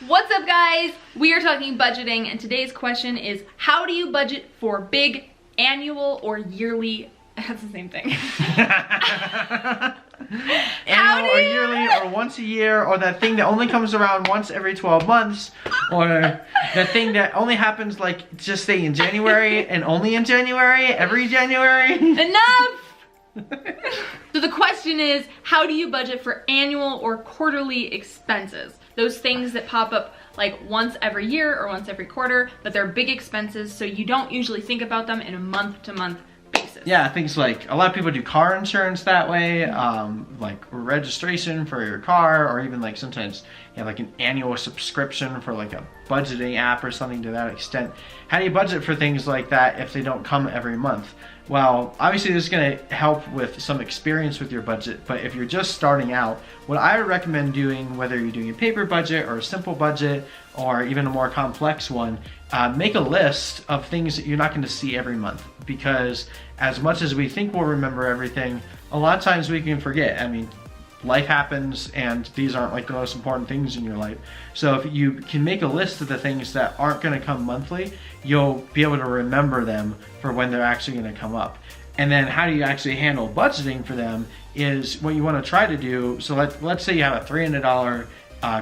What's up, guys? We are talking budgeting, and today's question is, how do you budget for big annual or yearly? That's the same thing. Annual or yearly or once a year, or that thing that only comes around once every 12 months, or that thing that only happens, like, just say in January and only in January, every January. Enough! So the question is, how do you budget for annual or quarterly expenses? Those things that pop up like once every year or once every quarter, but they're big expenses, so you don't usually think about them in a month-to-month basis. Yeah, things like, a lot of people do car insurance that way, like registration for your car, or even like sometimes you have like an annual subscription for like a budgeting app or something to that extent. How do you budget for things like that if they don't come every month? Well, obviously this is going to help with some experience with your budget, but if you're just starting out, what I would recommend doing, whether you're doing a paper budget or a simple budget or even a more complex one, make a list of things that you're not going to see every month, because as much as we think we'll remember everything, a lot of times we can forget. I mean, life happens, and these aren't like the most important things in your life. So if you can make a list of the things that aren't going to come monthly, you'll be able to remember them for when they're actually going to come up. And then how do you actually handle budgeting for them is what you want to try to do. So let's say you have a $300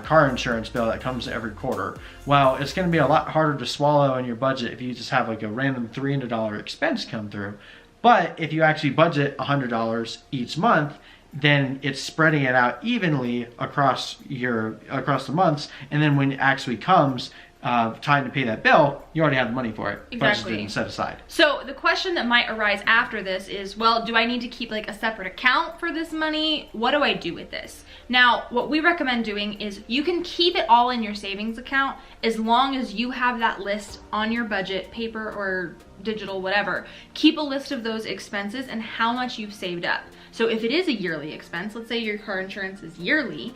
car insurance bill that comes every quarter. Well, it's going to be a lot harder to swallow in your budget if you just have like a random $300 expense come through. But if you actually budget $100 each month, then it's spreading it out evenly across the months, and then when it actually comes time to pay that bill, you already have the money for it, exactly, budgeted and set aside. So the question that might arise after this is, well, do I need to keep like a separate account for this money? What do I do with this? Now, what we recommend doing is you can keep it all in your savings account as long as you have that list on your budget, paper or digital, whatever. Keep a list of those expenses and how much you've saved up. So if it is a yearly expense, let's say your car insurance is yearly,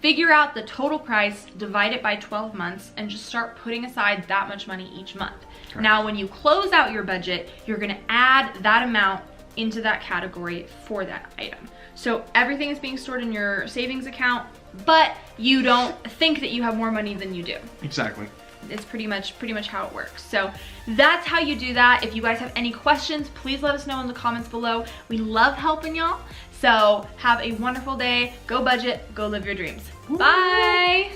figure out the total price, divide it by 12 months, and just start putting aside that much money each month. Correct. Now, when you close out your budget, you're gonna add that amount into that category for that item. So everything is being stored in your savings account, but you don't think that you have more money than you do. Exactly. It's pretty much how it works. So that's how you do that. If you guys have any questions, please let us know in the comments below. We love helping y'all. So have a wonderful day. Go budget, go live your dreams. Bye.